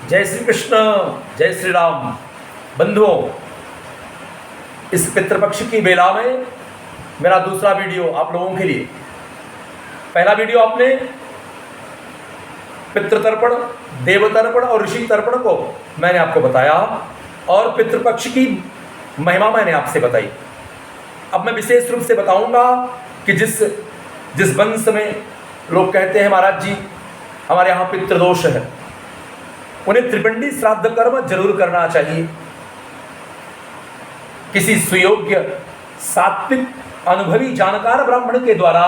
जय श्री कृष्ण, जय श्री राम। बंधुओं, इस पितृपक्ष की बेला में मेरा दूसरा वीडियो आप लोगों के लिए। पहला वीडियो आपने पितृतर्पण, देवतर्पण और ऋषि तर्पण को मैंने आपको बताया और पितृपक्ष की महिमा मैंने आपसे बताई। अब मैं विशेष रूप से बताऊंगा कि जिस वंश में लोग कहते हैं महाराज जी हमारे यहाँ पितृदोष है, उन्हें त्रिपिंडी श्राद्ध कर्म जरूर करना चाहिए। किसी सुयोग्य सात्विक अनुभवी जानकार ब्राह्मण के द्वारा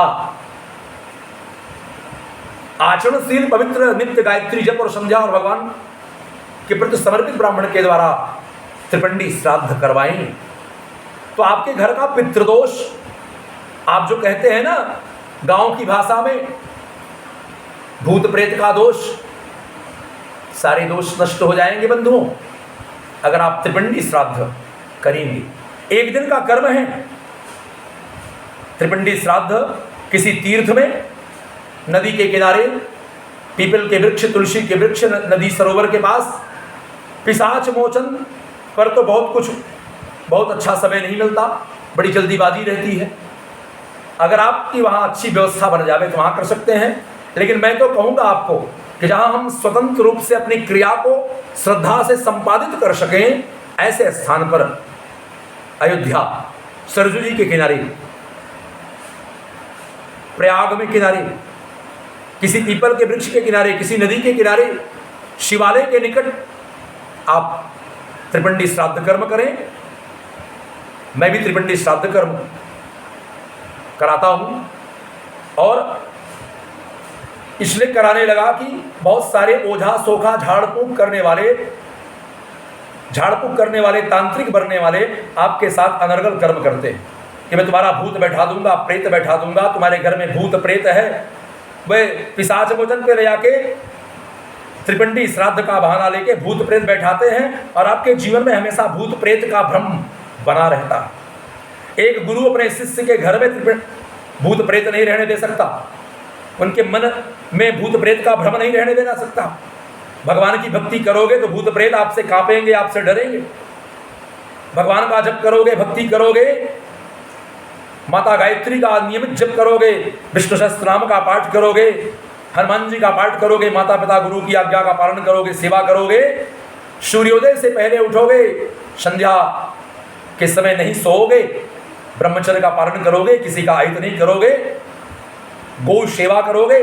आचरणशील पवित्र नित्य गायत्री जप और संध्या और भगवान के प्रति समर्पित ब्राह्मण के द्वारा त्रिपिंडी श्राद्ध करवाएं तो आपके घर का पितृदोष, आप जो कहते हैं ना गांव की भाषा में भूत प्रेत का दोष, सारे दोष नष्ट हो जाएंगे बंधुओं अगर आप त्रिपिंडी श्राद्ध करेंगे। एक दिन का कर्म है त्रिपिंडी श्राद्ध। किसी तीर्थ में, नदी के किनारे, पीपल के वृक्ष, तुलसी के वृक्ष, नदी सरोवर के पास, पिशाच मोचन पर तो बहुत अच्छा समय नहीं मिलता, बड़ी जल्दीबाजी रहती है। अगर आपकी वहाँ अच्छी व्यवस्था बन जाए तो वहाँ कर सकते हैं, लेकिन मैं तो कहूँगा आपको कि जहाँ हम स्वतंत्र रूप से अपनी क्रिया को श्रद्धा से संपादित कर सकें, ऐसे स्थान पर अयोध्या सरजू जी के किनारे, प्रयाग में किनारे, किसी पीपल के वृक्ष के किनारे, किसी नदी के किनारे, शिवालय के निकट आप त्रिपिंडी श्राद्ध कर्म करें। मैं भी त्रिपिंडी श्राद्ध कर्म कराता हूं और इसलिए कराने लगा कि बहुत सारे ओझा सोखा झाड़ फूक करने वाले तांत्रिक बनने वाले आपके साथ अनर्गल कर्म करते हैं कि मैं तुम्हारा भूत बैठा दूंगा, प्रेत बैठा दूंगा, तुम्हारे घर में भूत प्रेत है, वे पिशाच मोचन पे ले जाके त्रिपिंडी श्राद्ध का बहाना लेके भूत प्रेत बैठाते हैं और आपके जीवन में हमेशा भूत प्रेत का भ्रम बना रहता है। एक गुरु अपने शिष्य के घर में भूत प्रेत नहीं रहने दे सकता, उनके मन में भूत प्रेत का भ्रम नहीं रहने देना सकता। भगवान की भक्ति करोगे तो भूत प्रेत आपसे कांपेंगे, आपसे डरेंगे। भगवान का जप करोगे, भक्ति करोगे, माता गायत्री का नियमित जप करोगे, विष्णु सहस्त्र नाम का पाठ करोगे, हनुमान जी का पाठ करोगे, माता पिता गुरु की आज्ञा का पालन करोगे, सेवा करोगे, सूर्योदय से पहले उठोगे, संध्या के समय नहीं सोओगे, ब्रह्मचर्य का पालन करोगे, किसी का अहित नहीं करोगे, गौ सेवा करोगे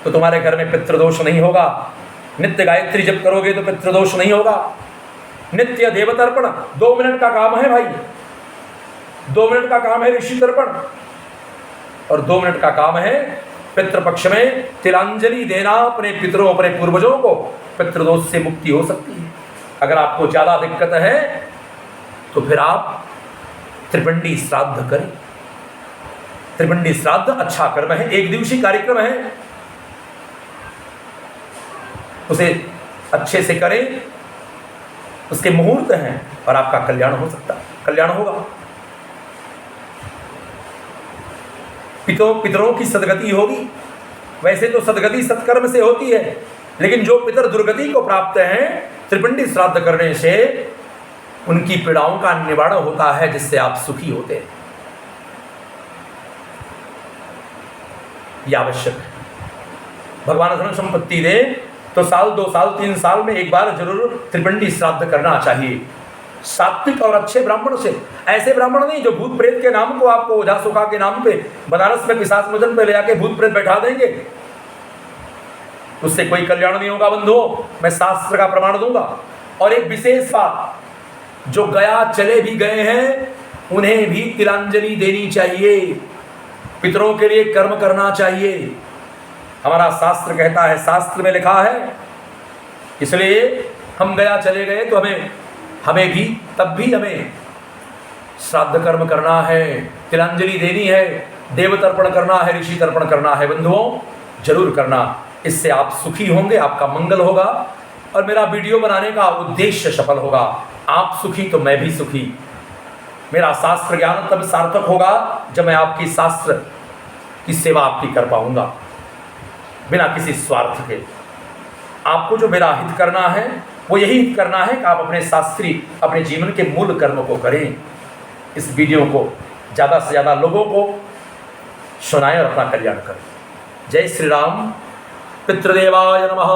तो तुम्हारे घर में पितृदोष नहीं होगा। नित्य गायत्री जप करोगे तो पितृदोष नहीं होगा। नित्य देवतर्पण 2 मिनट का काम है भाई, 2 मिनट का काम है ऋषि तर्पण और 2 मिनट का काम है पितृपक्ष में तिलांजलि देना अपने पितरों, अपने पूर्वजों को। पितृदोष से मुक्ति हो सकती है। अगर आपको ज़्यादा दिक्कत है तो फिर आप त्रिपिंडी श्राद्ध करें। त्रिपिंडी श्राद्ध अच्छा कर्म है, एक दिवसीय कार्यक्रम है, उसे अच्छे से करें, उसके मुहूर्त हैं और आपका कल्याण हो सकता है, कल्याण होगा। पितरों की सदगति होगी। वैसे तो सदगति सत्कर्म से होती है, लेकिन जो पितर दुर्गति को प्राप्त हैं त्रिपिंडी श्राद्ध करने से उनकी पीड़ाओं का निवारण होता है, जिससे आप सुखी होते हैं। यह आवश्यक है। भगवान धन संपत्ति दे तो साल 2 साल 3 साल में एक बार जरूर त्रिपिंडी श्राद्ध करना चाहिए, सात्विक और अच्छे ब्राह्मण से। ऐसे ब्राह्मण नहीं जो भूत प्रेत के नाम को आपको ओझा सोखा के नाम पे बनारस में पिशाच मोचन पे ले जाके भूत प्रेत बैठा देंगे, उससे कोई कल्याण नहीं होगा बंधुओं। मैं शास्त्र का प्रमाण दूंगा। और एक विशेष बात, जो गया चले भी गए हैं उन्हें भी तिलांजलि देनी चाहिए, पितरों के लिए कर्म करना चाहिए। हमारा शास्त्र कहता है, शास्त्र में लिखा है, इसलिए हम गया चले गए तो हमें भी तब भी हमें श्राद्ध कर्म करना है, तिलांजलि देनी है, देवतर्पण करना है, ऋषि तर्पण करना है। बंधुओं जरूर करना, इससे आप सुखी होंगे, आपका मंगल होगा और मेरा वीडियो बनाने का उद्देश्य सफल होगा। आप सुखी तो मैं भी सुखी। मेरा शास्त्र ज्ञान तब सार्थक होगा जब मैं आपकी शास्त्र की सेवा आपकी कर पाऊंगा बिना किसी स्वार्थ के। आपको जो मेरा हित करना है वो यही हित करना है कि आप अपने शास्त्री अपने जीवन के मूल कर्म को करें। इस वीडियो को ज़्यादा से ज़्यादा लोगों को सुनाएं और अपना कल्याण करें। जय श्री राम। पितृदेवाय नमः।